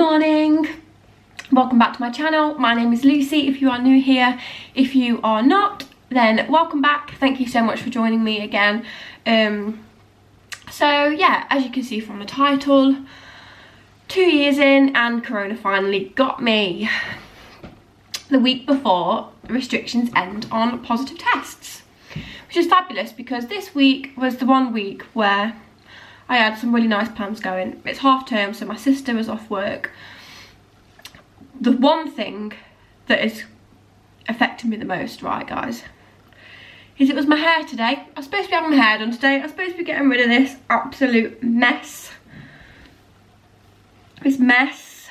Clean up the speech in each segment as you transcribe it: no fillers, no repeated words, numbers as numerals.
morning, welcome back to my channel. My name is Lucy if you are new here. If you are not, then welcome back. Thank you so much for joining me again. So yeah, as you can see from the title, 2 years in and Corona finally got me. The week before restrictions end on positive tests, which is fabulous because this week was the one week where I had some really nice plans going. It's half term, so my sister was off work. The one thing that is affecting me the most, right guys, is it was my hair today. I was supposed to be having my hair done today. I was supposed to be getting rid of this absolute mess. This mess.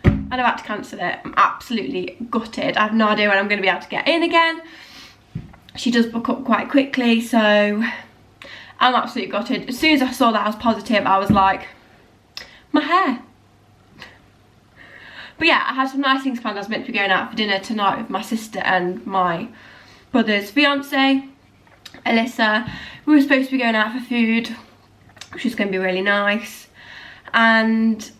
And I've had to cancel it. I'm absolutely gutted. I have no idea when I'm going to be able to get in again. She does book up quite quickly, so I'm absolutely gutted. As soon as I saw that I was positive, I was like, my hair. But yeah, I had some nice things planned. I was meant to be going out for dinner tonight with my sister and my brother's fiance, Alyssa. We were supposed to be going out for food, which is going to be really nice. And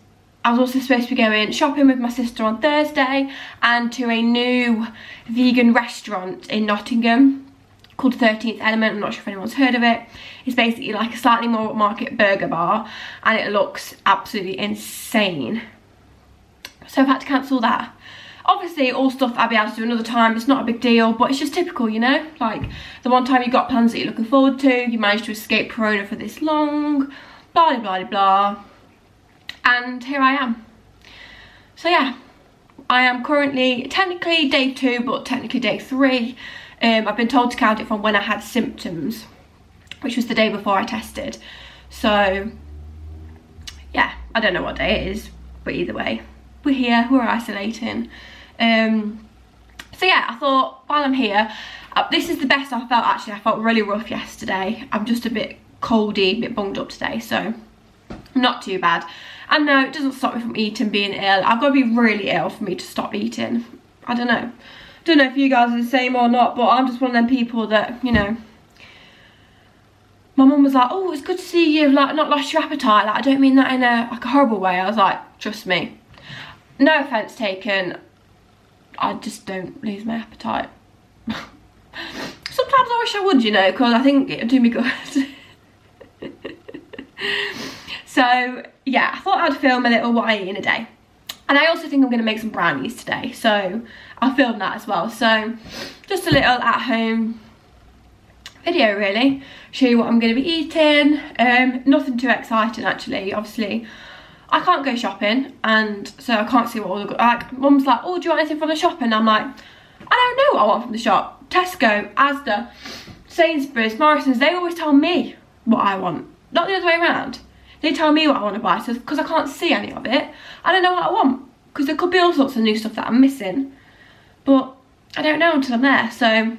I was also supposed to be going shopping with my sister on Thursday and to a new vegan restaurant in Nottingham called 13th Element. I'm not sure if anyone's heard of it. It's basically like a slightly more upmarket burger bar and it looks absolutely insane. So I've had to cancel that. Obviously all stuff I'll be able to do another time. It's not a big deal, but it's just typical, you know? Like the one time you got plans that you're looking forward to, you managed to escape Corona for this long, blah blah blah blah. And here I am. So yeah, I am currently technically day 2, but technically day 3. I've been told to count it from when I had symptoms, which was the day before I tested. So yeah, I don't know what day it is, but either way, we're here, we're isolating. So yeah, I thought while I'm here, this is the best I felt actually. I felt really rough yesterday. I'm just a bit coldy, a bit bunged up today, so not too bad. And no, it doesn't stop me from eating, being ill. I've got to be really ill for me to stop eating. I don't know. Don't know if you guys are the same or not, but I'm just one of them people that, you know, my mum was like, oh, it's good to see you've like not lost your appetite. Like, I don't mean that in a like a horrible way. I was like, trust me, no offense taken, I just don't lose my appetite. Sometimes I wish I would, you know, because I think it'd do me good. So yeah, I thought I'd film a little what I eat in a day. And I also think I'm going to make some brownies today, so I'll film that as well. So just a little at home video really, show you what I'm going to be eating. Nothing too exciting actually. Obviously I can't go shopping, and so I can't see what all the like. Mum's like, oh, do you want anything from the shop? And I'm like, I don't know what I want from the shop. Tesco, Asda, Sainsbury's, Morrison's, they always tell me what I want, not the other way around. They tell me what I want to buy, so because I can't see any of it, I don't know what I want, because there could be all sorts of new stuff that I'm missing, but I don't know until I'm there. So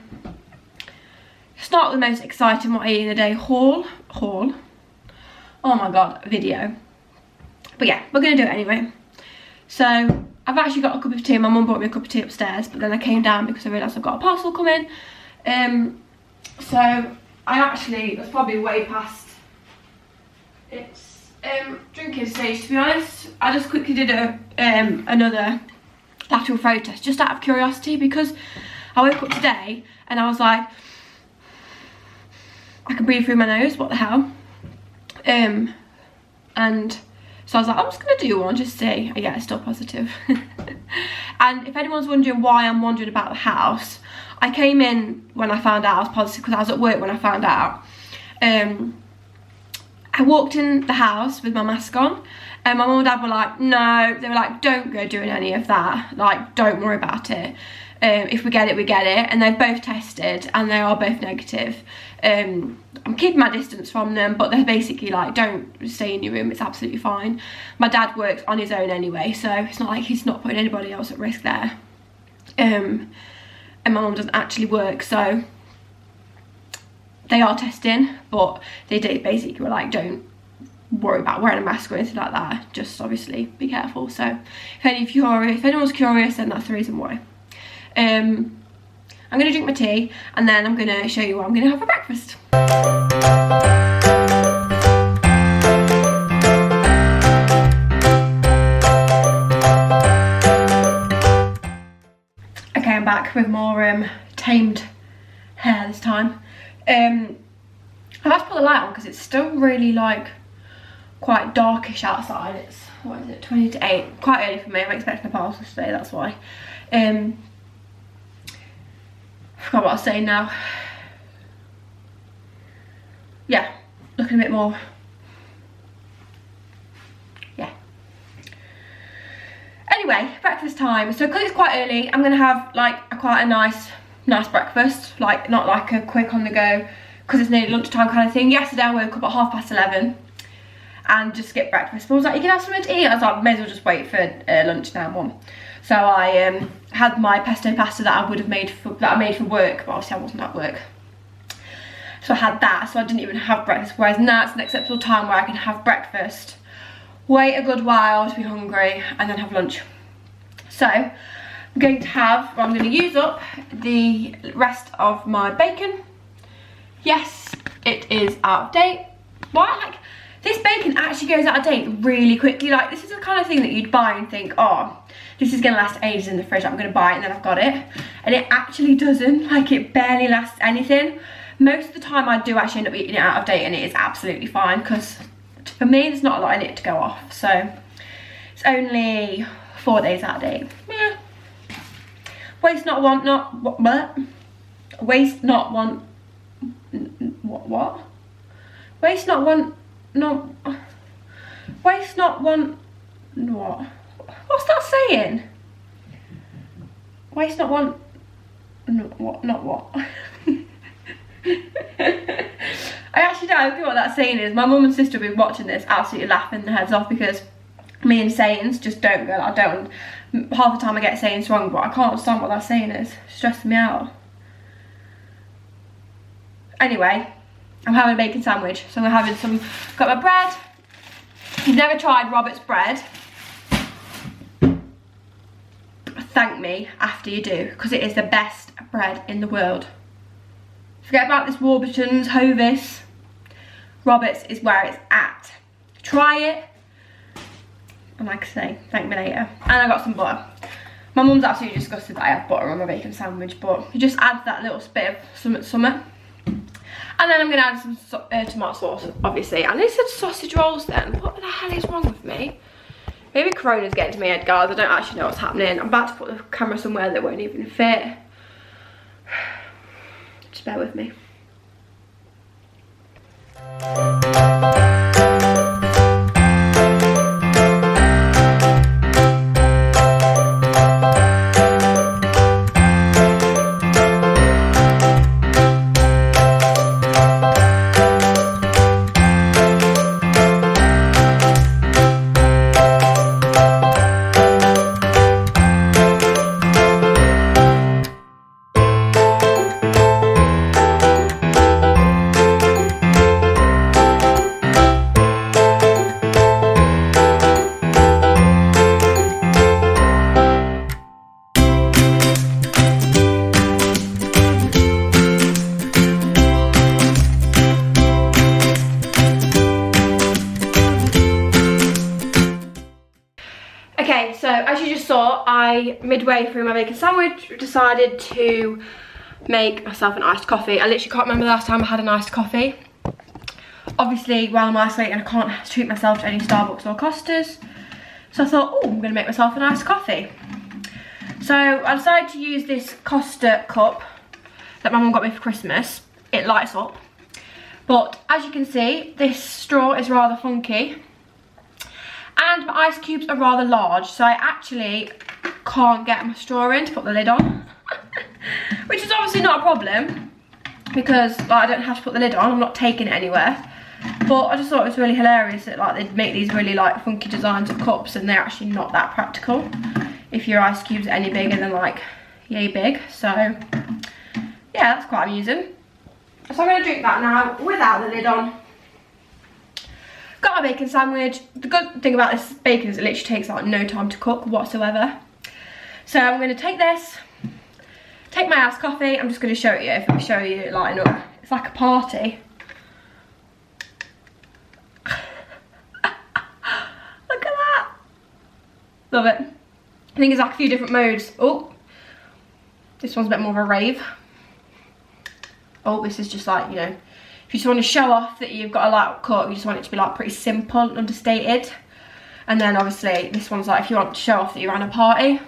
it's not the most exciting what I eat in a day haul, oh my god, video. But yeah, we're going to do it anyway. So I've actually got a cup of tea. My mum brought me a cup of tea upstairs, but then I came down because I realised I've got a parcel coming. So I actually was probably way past its drinking stage, to be honest. I just quickly did another lateral flow test just out of curiosity, because I woke up today and I was like, I can breathe through my nose, what the hell. And so I was like, I'm just going to do one, just see. Yeah, it's still positive. And if anyone's wondering why I'm wandering about the house, I came in when I found out I was positive because I was at work when I found out. I walked in the house with my mask on, and my mum and dad were like, no, they were like, don't go doing any of that, like, don't worry about it. If we get it, we get it. And they've both tested and they are both negative. I'm keeping my distance from them, but they're basically like, don't stay in your room, it's absolutely fine. My dad works on his own anyway, so it's not like he's not putting anybody else at risk there. And my mum doesn't actually work, so they are testing, but they basically were like, don't worry about wearing a mask or anything like that, just obviously be careful. So if anyone's curious, then that's the reason why. I'm going to drink my tea and then I'm going to show you what I'm going to have for breakfast. with more tamed hair this time. I've had to put the light on because it's still really like quite darkish outside. It's, what is it, 20 to 8, quite early for me. I'm expecting a parcel today, that's why. I forgot what I was saying now. Yeah, looking a bit more, yeah. Anyway, breakfast time. So because it's quite early, I'm gonna have like quite a nice breakfast, like not like a quick on the go, because it's nearly lunchtime kind of thing. Yesterday I woke up at 11:30 and just skipped breakfast. But I was like, you can have something to eat. I was like, may as well just wait for lunch now, Mum. So I had my pesto pasta that I would have made for work, but obviously I wasn't at work. So I had that, so I didn't even have breakfast. Whereas now it's an acceptable time where I can have breakfast, wait a good while to be hungry, and then have lunch. So I'm going to use up the rest of my bacon. Yes, it is out of date. Why? Like, this bacon actually goes out of date really quickly. Like, this is the kind of thing that you'd buy and think, oh, this is gonna last ages in the fridge, I'm gonna buy it and then I've got it. And it actually doesn't. Like, it barely lasts anything. Most of the time I do actually end up eating it out of date, and it is absolutely fine, because for me there's not a lot in it to go off. So it's only 4 days out of date. Yeah. Waste not, want not, what? Waste not, want, what? Waste not, want, no. Waste not, want, what? What's that saying? Waste not, want, no, what, not what? I actually don't know what that saying is. My mum and sister will be watching this absolutely laughing their heads off, because me and sayings just don't go. I don't, half the time I get sayings wrong, but I can't understand what that saying is. It's stressing me out. Anyway, I'm having a bacon sandwich. So I'm having some, got my bread. If you've never tried Robert's bread, thank me after you do, because it is the best bread in the world. Forget about this Warburton's, Hovis. Robert's is where it's at. Try it. And like I say, thank me later. And I got some butter. My mum's absolutely disgusted that I have butter on my bacon sandwich, but it just adds that little bit of summer. And then I'm going to add some tomato sauce, obviously. And they said sausage rolls then. What the hell is wrong with me? Maybe Corona's getting to my head, guys. I don't actually know what's happening. I'm about to put the camera somewhere that won't even fit. Just bear with me. Okay, so as you just saw, midway through my bacon sandwich, decided to make myself an iced coffee. I literally can't remember the last time I had an iced coffee. Obviously, while I'm isolating, I can't treat myself to any Starbucks or Costas. So I thought, oh, I'm gonna make myself an iced coffee. So I decided to use this Costa cup that my mum got me for Christmas. It lights up. But as you can see, this straw is rather funky. And my ice cubes are rather large, so I actually can't get my straw in to put the lid on. Which is obviously not a problem, because like, I don't have to put the lid on, I'm not taking it anywhere. But I just thought it was really hilarious that like they'd make these really like funky designs of cups, and they're actually not that practical if your ice cubes are any bigger than like yay big. So yeah, that's quite amusing. So I'm going to drink that now without the lid on. Got my bacon sandwich. The good thing about this bacon is it literally takes like no time to cook whatsoever. So I'm going to take this, take my iced coffee. I'm just going to show you, if I show you it lighting up. It's like a party. Look at that. Love it. I think it's like a few different modes. Oh, This one's a bit more of a rave. Oh, this is just like, you know, if you just want to show off that you've got a light cut, you just want it to be like pretty simple and understated. And then obviously this one's like if you want to show off that you're on a party.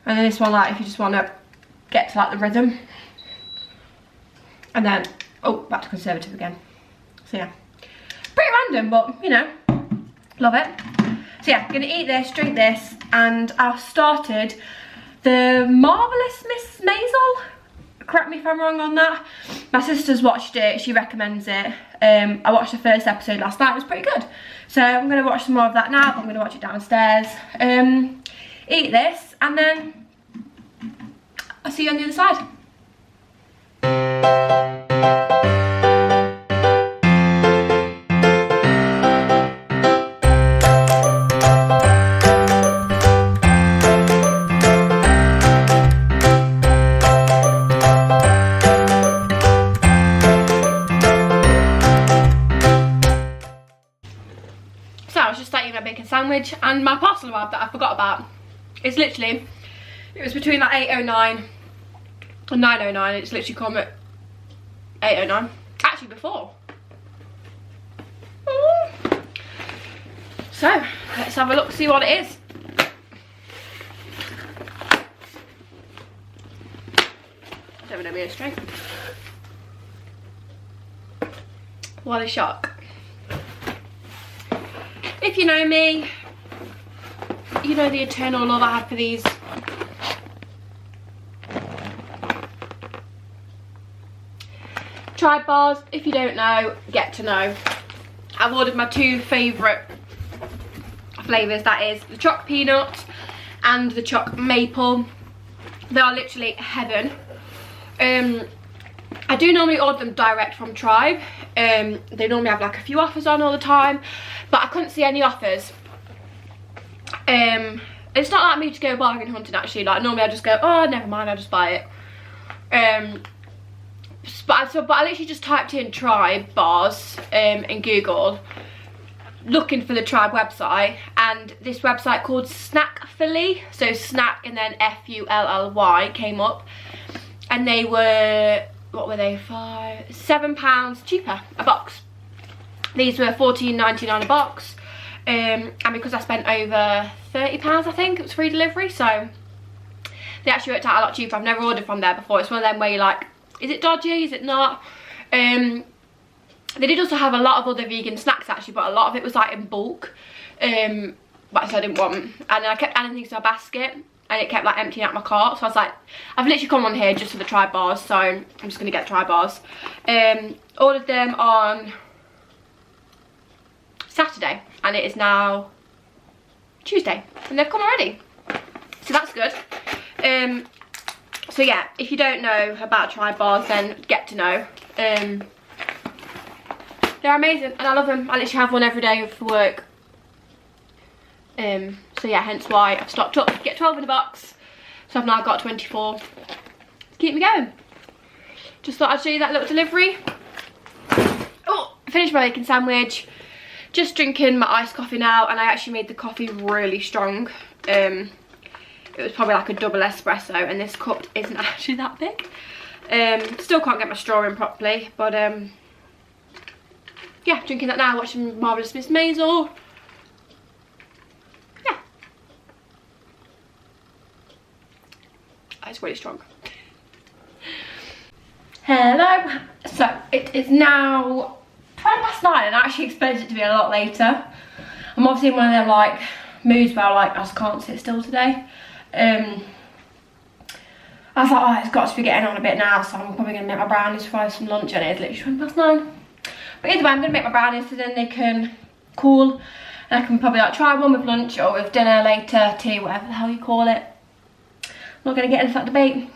And then this one like if you just want to get to like the rhythm. And then, oh, back to conservative again. So yeah, pretty random, but you know, love it. So yeah, I'm gonna eat this, drink this, and I've started the Marvelous Miss Maisel. Correct me if I'm wrong on that. My sister's watched it, she recommends it. I watched the first episode last night, it was pretty good. So I'm going to watch some more of that now, but I'm going to watch it downstairs. Eat this, and then I'll see you on the other side. Sandwich, and my parcel arrived that I forgot about. It's literally, it was between like 8:09 and 9:09. It's literally come at 8:09. Actually before. So let's have a look, see what it is. Don't know me a straight. What a shock. If you know me, you know the eternal love I have for these. Tribe bars, if you don't know, get to know. I've ordered my two favourite flavours, that is the choc peanut and the choc maple. They are literally heaven. I do normally order them direct from Tribe. They normally have like a few offers on all the time, but I couldn't see any offers. It's not like me to go bargain hunting actually, like normally I just go, oh never mind, I'll just buy it. But I literally just typed in Tribe bars in Google, looking for the Tribe website, and this website called Snackfully, so snack and then F-U-L-L-Y came up, and they were, what were they, £7 cheaper a box. These were £14.99 a box, and because I spent over £30 I think, it was free delivery, so they actually worked out a lot cheaper. I've never ordered from there before. It's one of them where you're like, is it dodgy, is it not? They did also have a lot of other vegan snacks actually, but a lot of it was like in bulk, but I didn't want, and then I kept adding things to my basket and it kept like emptying out my cart, so I was like, I've literally come on here just for the Tribe bars, so I'm just gonna get Tribe bars. Ordered them on Saturday and it is now Tuesday and they've come already, so that's good. So yeah, if you don't know about Tribe bars, then get to know. They're amazing and I love them. I literally have one every day for work. So yeah, hence why I've stocked up to get 12 in a box. So I've now got 24 to keep me going. Just thought I'd show you that little delivery. Oh, finished my bacon sandwich. Just drinking my iced coffee now, and I actually made the coffee really strong. It was probably like a double espresso, and this cup isn't actually that big. Still can't get my straw in properly, but yeah, drinking that now, watching Marvelous Miss Maisel. Yeah. It's really strong. Hello. So it is now 9:20 and I actually expected it to be a lot later. I'm obviously in one of them like moods where I just can't sit still today. I was like, oh, it's got to be getting on a bit now, so I'm probably going to make my brownies for some lunch, and it's literally 9:20. But either way, I'm going to make my brownies so then they can cool, and I can probably like try one with lunch or with dinner later, tea, whatever the hell you call it. I'm not going to get into that debate.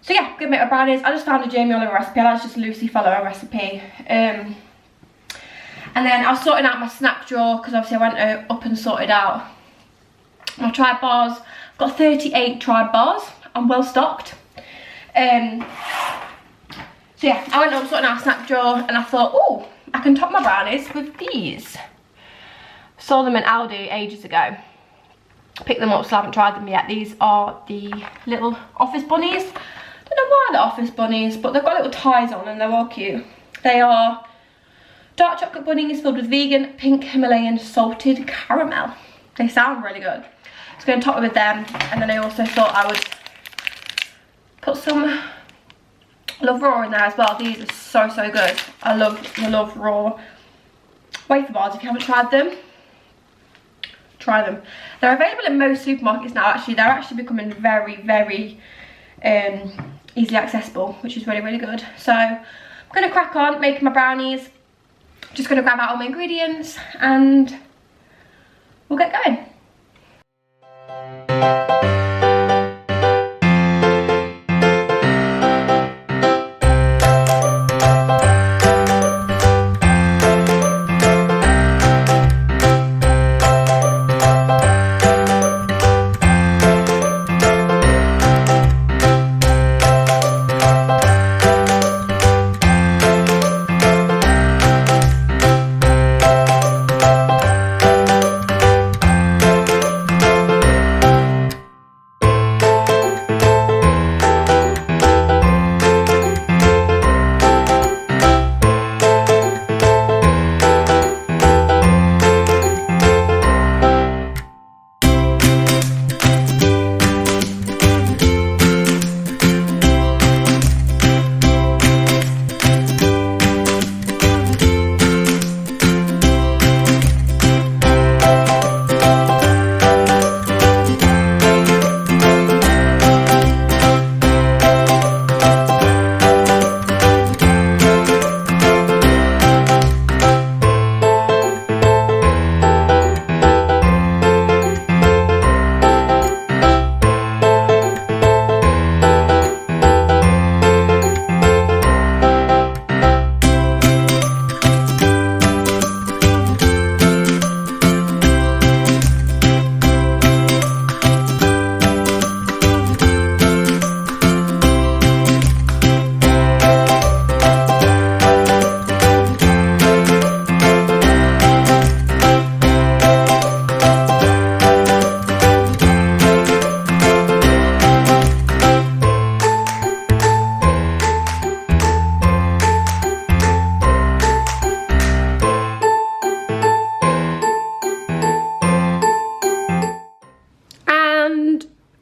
So yeah, I'm going to make my brownies. I just found a Jamie Oliver recipe. I like to just loosely follow a recipe. And then I was sorting out my snack drawer, because obviously I went up and sorted out my Tribe bars. I've got 38 Tribe bars. I'm well stocked. So yeah, I went up sorting out a snack drawer and I thought, oh, I can top my brownies with these. Saw them in Aldi ages ago. Pick them up, so I haven't tried them yet. These are the little office bunnies. Don't know why they're office bunnies, but they've got little ties on and they're all cute. They are dark chocolate bunnies filled with vegan pink Himalayan salted caramel. They sound really good. So I'm going to top it with them, and then I also thought I would put some Love Raw in there as well. These are so, so good. I love the Love Raw wafer bars. If you haven't tried them, try them. They're available in most supermarkets now. Actually, they're actually becoming very, very easily accessible, which is really, really good. So I'm going to crack on making my brownies. Just going to grab out all my ingredients and we'll get going.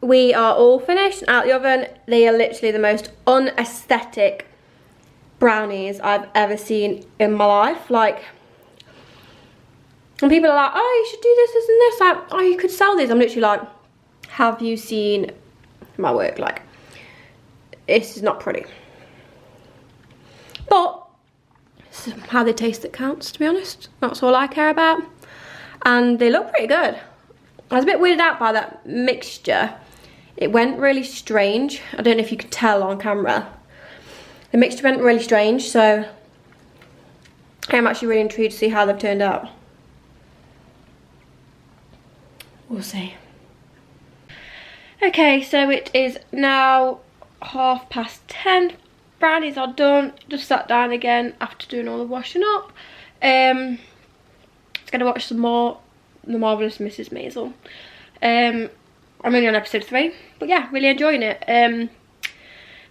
We are all finished and out the oven. They are literally the most unaesthetic brownies I've ever seen in my life. Like, and people are like, oh, you should do this, this and this. Like, oh, you could sell these. I'm literally like, have you seen my work? Like, this is not pretty. But it's how they taste that counts, to be honest. That's all I care about. And they look pretty good. I was a bit weirded out by that mixture. It went really strange. I don't know if you could tell on camera. The mixture went really strange, so I am actually really intrigued to see how they've turned out. We'll see. Okay, so it is now 10:30. Brownies are done. Just sat down again after doing all the washing up. Just gonna watch some more The Marvelous Mrs. Maisel. I'm only on episode 3, but yeah, really enjoying it. The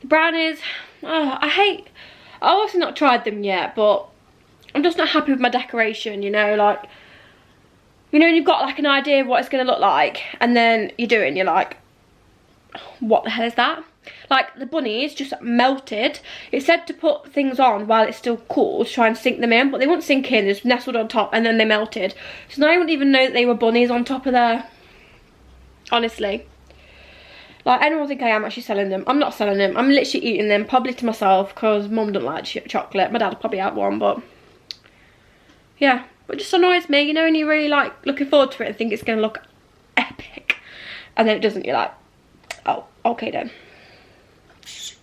brownies, I've also not tried them yet, but I'm just not happy with my decoration, you know, like, you know, you've got like an idea of what it's going to look like, and then you do it and you're like, what the hell is that? Like, the bunnies just melted. It said to put things on while it's still cool to try and sink them in, but they wouldn't sink in, they just nestled on top and then they melted. So now I wouldn't even know that they were bunnies on top of there. Honestly. Like, anyone will think I am actually selling them. I'm not selling them. I'm literally eating them, probably to myself, because mum doesn't like chocolate. My dad will probably have one, but yeah. But it just annoys me, you know, when you're really like looking forward to it and think it's going to look epic, and then it doesn't. You're like, oh, okay then. So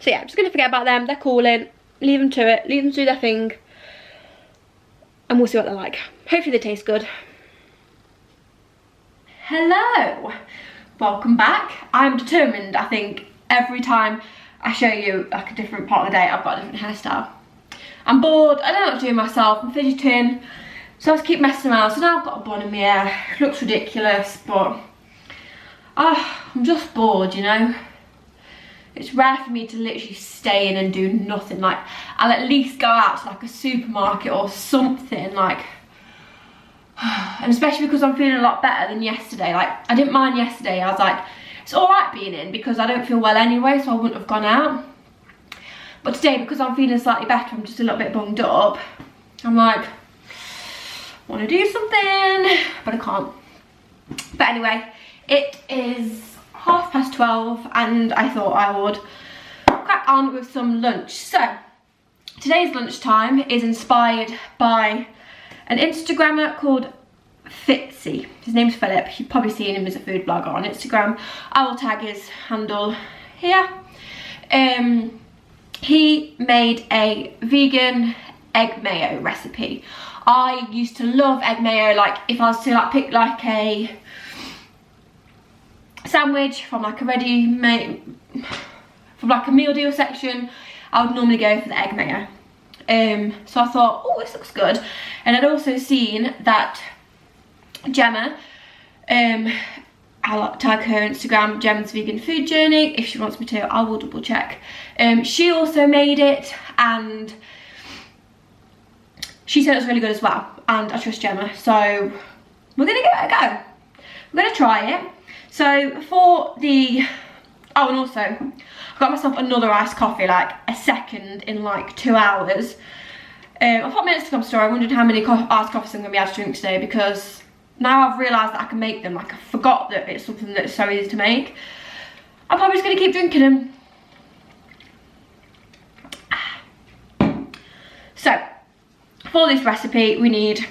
yeah, I'm just going to forget about them. They're cooling. Leave them to it. Leave them to do their thing. And we'll see what they're like. Hopefully they taste good. Hello. Welcome back. I'm determined, I think, every time I show you like a different part of the day, I've got a different hairstyle. I'm bored. I don't know what to do myself. I'm fidgeting. So I just keep messing around. So now I've got a bun in my hair. It looks ridiculous, but I'm just bored, you know. It's rare for me to literally stay in and do nothing. Like, I'll at least go out to like a supermarket or something, like, and especially because I'm feeling a lot better than yesterday. Like, I didn't mind yesterday. I was like, it's all right being in because I don't feel well anyway, so I wouldn't have gone out. But today, because I'm feeling slightly better, I'm just a little bit bunged up. I'm like, want to do something, but I can't. But anyway, it is 12:30 and I thought I would crack on with some lunch. So today's lunchtime is inspired by an Instagrammer called Fitzy. His name's Philip. You've probably seen him as a food blogger on Instagram. I will tag his handle here. He made a vegan egg mayo recipe. I used to love egg mayo. Like, if I was to like pick like a sandwich from like a ready-made, from like a meal deal section, I would normally go for the egg mayo. So I thought, oh, this looks good. And I'd also seen that Gemma, I'll tag her Instagram, Gemma's Vegan Food Journey. If she wants me to, I will double check. She also made it and she said it was really good as well. And I trust Gemma, so we're gonna give it a go. We're gonna try it. So for the, oh, and also I got myself another iced coffee, like a second in like 2 hours. I put my Instagram story. I wondered how many iced coffees I'm gonna be able to drink today, because now I've realised that I can make them. Like, I forgot that it's something that's so easy to make. I'm probably just gonna keep drinking them. So for this recipe, we need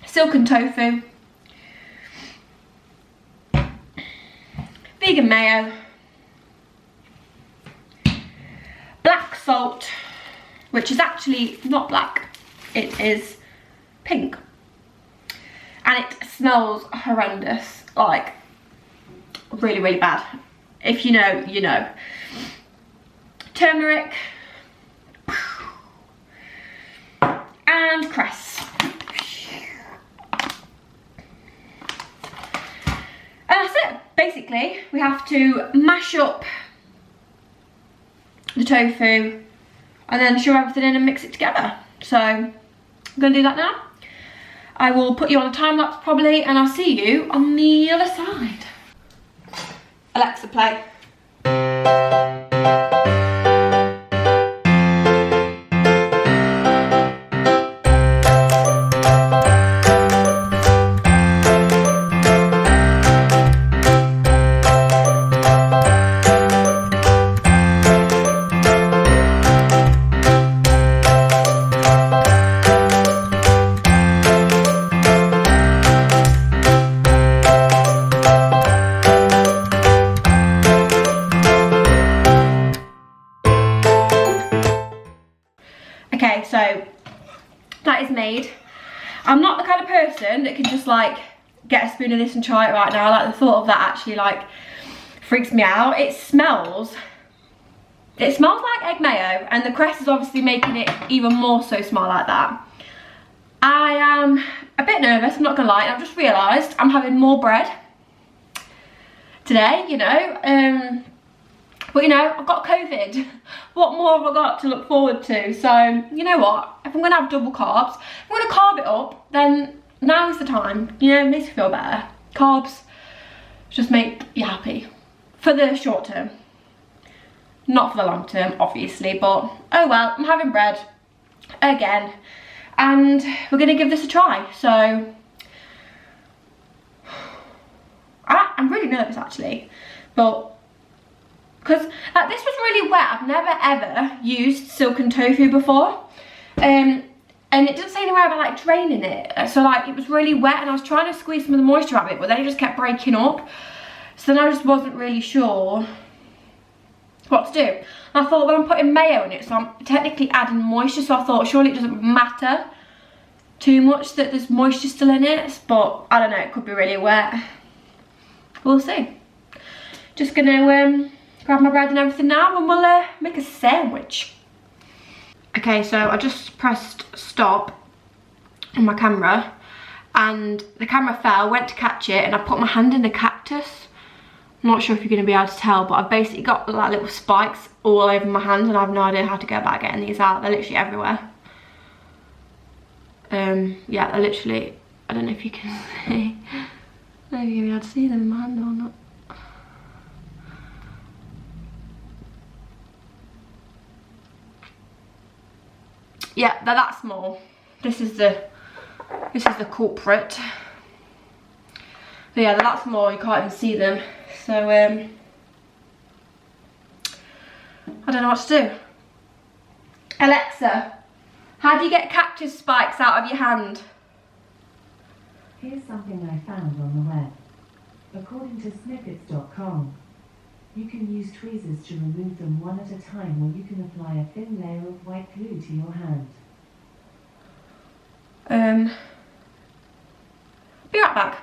silken tofu, vegan mayo, black salt, which is actually not black, it is pink, and it smells horrendous, like really, really bad. If you know, you know. Turmeric and cress. And that's it. Basically, we have to mash up the tofu and then shove everything in and mix it together. So I'm gonna do that now. I will put you on a time lapse probably, and I'll see you on the other side. Alexa, play. Okay, so that is made. I'm not the kind of person that can just like get a spoon of this and try it right now. Like, the thought of that actually like freaks me out. It smells like egg mayo, and the cress is obviously making it even more so smell like that. I am a bit nervous, I'm not gonna lie. I've just realised I'm having more bread today, you know. But you know, I've got COVID. What more have I got to look forward to? So, you know what? If I'm gonna have double carbs, if I'm gonna carb it up, then now is the time. You know, it makes me feel better. Carbs just make you happy. For the short term. Not for the long term, obviously, but oh well, I'm having bread again. And we're gonna give this a try. So, I'm really nervous actually. But because like, this was really wet. I've never ever used silken tofu before, and it doesn't say anywhere about like draining it. So like, it was really wet, and I was trying to squeeze some of the moisture out of it, but then it just kept breaking up. So then I just wasn't really sure what to do. And I thought, well, I'm putting mayo in it, so I'm technically adding moisture. So I thought, surely it doesn't matter too much that there's moisture still in it. But I don't know, it could be really wet. We'll see. Just gonna grab my bread and everything now, and we'll make a sandwich. Okay, so I just pressed stop on my camera, and the camera fell, went to catch it, and I put my hand in the cactus. I'm not sure if you're going to be able to tell, but I've basically got like little spikes all over my hand, and I have no idea how to go about getting these out. They're literally everywhere. Yeah, they're literally, I don't know if you can see. I don't know if you're going to be able to see them in my hand or not. Yeah, they're that small. This is the culprit. But yeah, they're that small, you can't even see them. So I don't know what to do. Alexa, how do you get cactus spikes out of your hand? Here's something I found on the web. According to snippets.com, you can use tweezers to remove them one at a time, or you can apply a thin layer of white glue to your hand. Be right back.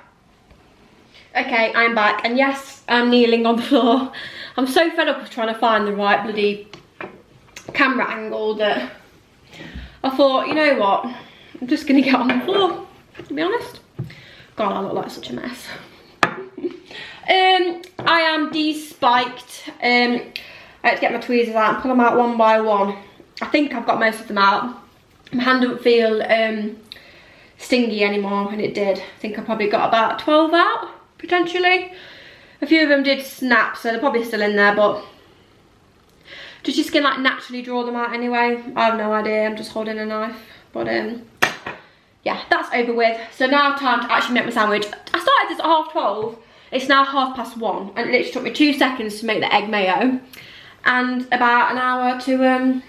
Okay, I'm back, and yes, I'm kneeling on the floor. I'm so fed up of trying to find the right bloody camera angle that I thought, you know what, I'm just gonna get on the floor, to be honest. God, I look like such a mess. I am de-spiked. I had to get my tweezers out and pull them out one by one. I think I've got most of them out. My hand doesn't feel stingy anymore, and it did. I think I probably got about 12 out, potentially. A few of them did snap, so they're probably still in there, but does your skin like naturally draw them out anyway? I have no idea, I'm just holding a knife. But yeah, that's over with. So now time to actually make my sandwich. I started this at 12:30. It's now 1:30, and it literally took me 2 seconds to make the egg mayo and about an hour to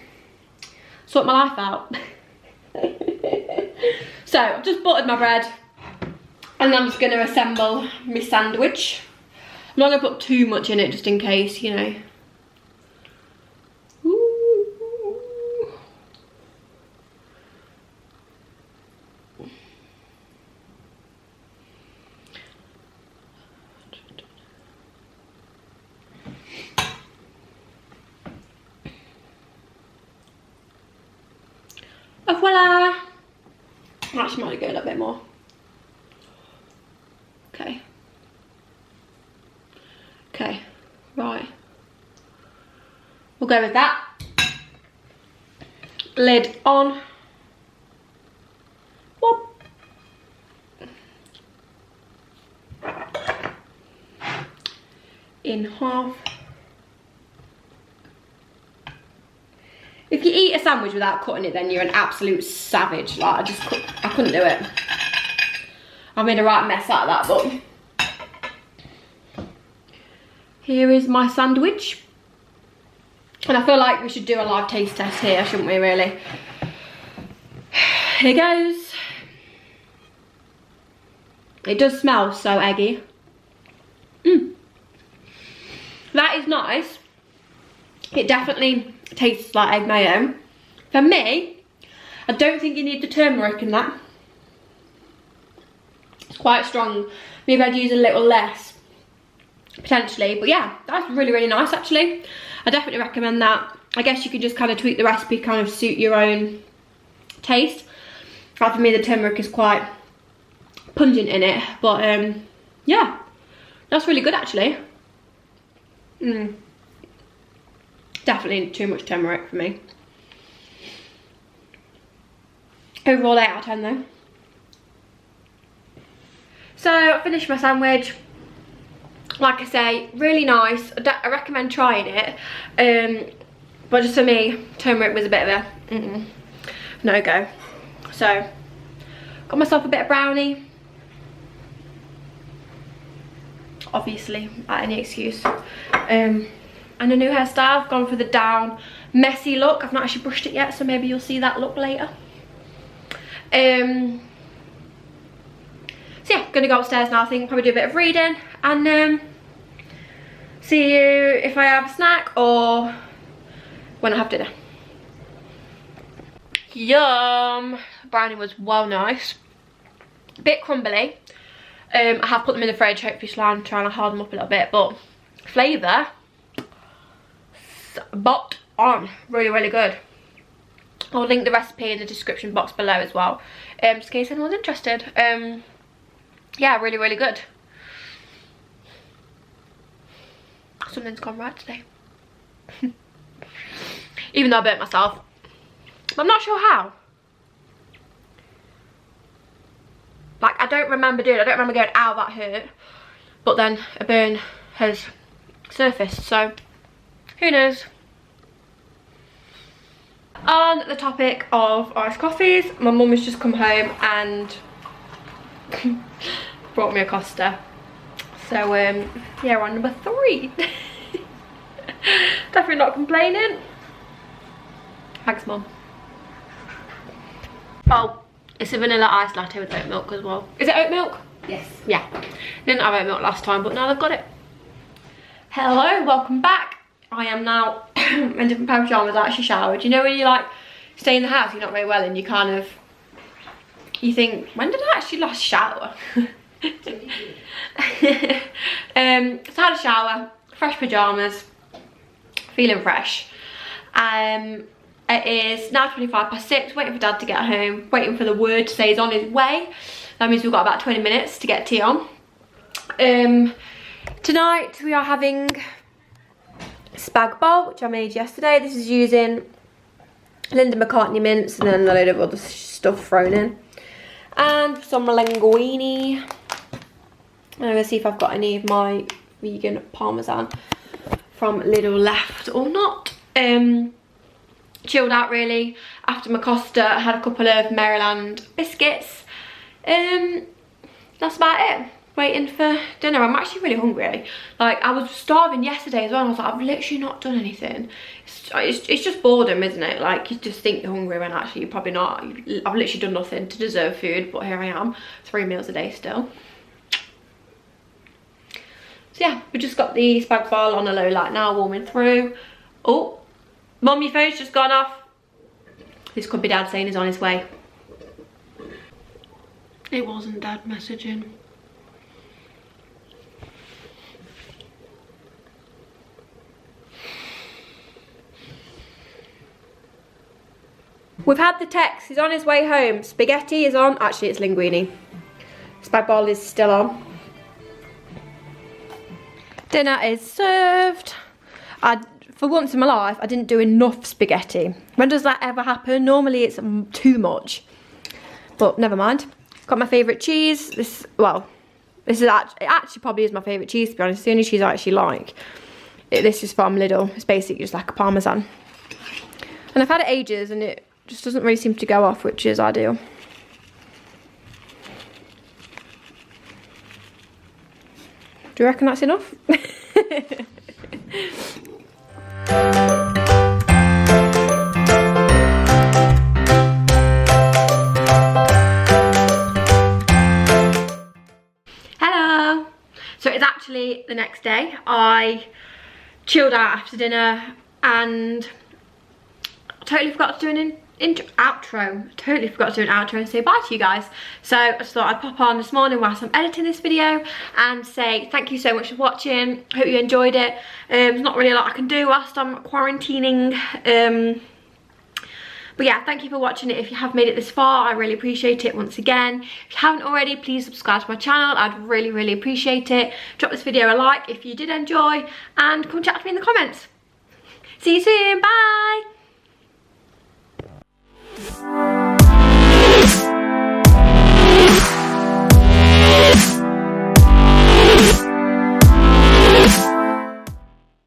sort my life out. So I've just buttered my bread, and I'm just going to assemble my sandwich. I'm not going to put too much in it just in case, you know. Oh, voila! Actually, might go a little bit more. Okay. Okay, right. We'll go with that. Lid on. Whoop. In half. If you eat a sandwich without cutting it, then you're an absolute savage. Like, I couldn't do it. I made a right mess out of that, but here is my sandwich. And I feel like we should do a live taste test here, shouldn't we, really? Here goes. It does smell so eggy. That is nice. It definitely tastes like egg mayo. For me, I don't think you need the turmeric in that. It's quite strong. Maybe I'd use a little less, potentially. But yeah, that's really, really nice, actually. I definitely recommend that. I guess you could just kind of tweak the recipe, kind of suit your own taste. For me, the turmeric is quite pungent in it. But yeah, that's really good, actually. Definitely too much turmeric for me. Overall 8 out of 10 though. So I finished my sandwich. Like I say, really nice. I recommend trying it. But just for me, turmeric was a bit of a no-go. So got myself a bit of brownie. Obviously, at any excuse. And a new hairstyle. I've gone for the down messy look. I've not actually brushed it yet, so maybe you'll see that look later. So yeah, gonna go upstairs now. I think probably do a bit of reading, and see you if I have a snack or when I have dinner. Yum! Brownie was well nice. A bit crumbly. I have put them in the fridge, hopefully I'm trying to harden them up a little bit, but flavour, spot on. Really, really good. I'll link the recipe in the description box below as well, just in case anyone's interested. Yeah, really, really good. Something's gone right today. Even though I burnt myself. I'm not sure how. Like, I don't remember going, ow, that hurt. But then a burn has surfaced, so who knows. On the topic of iced coffees, my mum has just come home and brought me a Costa. So yeah, we're on number 3. Definitely not complaining. Thanks, Mum. Oh, it's a vanilla iced latte with oat milk as well. Is it oat milk? Yes. Yeah. Didn't have oat milk last time, but now they've got it. Hello, welcome back. I am now in a different pair of pyjamas. I actually showered. You know when you like stay in the house, you're not very well, and you kind of, you think, when did I actually last shower? So I had a shower, fresh pyjamas, feeling fresh. It is now 6:25, waiting for Dad to get home, waiting for the word to say he's on his way. That means we've got about 20 minutes to get tea on. Tonight we are having spag bol, which I made yesterday. This is using Linda McCartney mince and then a load of other stuff thrown in. And some linguine. I'm gonna see if I've got any of my vegan parmesan from Lidl left or not. Chilled out really after my Costa. I had a couple of Maryland biscuits. That's about it. Waiting for dinner. I'm actually really hungry. Like, I was starving yesterday as well, and I was like, I've literally not done anything. It's just boredom, isn't it? Like, you just think you're hungry when actually you're probably not. I've literally done nothing to deserve food, but here I am, 3 meals a day still. So yeah, we just got the spag bol on a low light now, warming through. Oh, Mum, your phone's just gone off. This could be Dad saying he's on his way. It wasn't Dad messaging. We've had the text, he's on his way home. Spaghetti is on, actually it's linguine. Spag bol is still on. Dinner is served. For once in my life, I didn't do enough spaghetti. When does that ever happen? Normally it's too much. But never mind. Got my favourite cheese. This is actually probably is my favourite cheese, to be honest. It's the only cheese I actually like. This is from Lidl. It's basically just like a parmesan. And I've had it ages and it just doesn't really seem to go off, which is ideal. Do you reckon that's enough? Hello. So it's actually the next day. I chilled out after dinner and I totally forgot to do an outro. Totally forgot to do an outro and say bye to you guys. So I just thought I'd pop on this morning whilst I'm editing this video and say thank you so much for watching. Hope you enjoyed it. There's not really a lot I can do whilst I'm quarantining. But yeah, thank you for watching it. If you have made it this far, I really appreciate it once again. If you haven't already, please subscribe to my channel. I'd really, really appreciate it. Drop this video a like if you did enjoy and come chat to me in the comments. See you soon. Bye.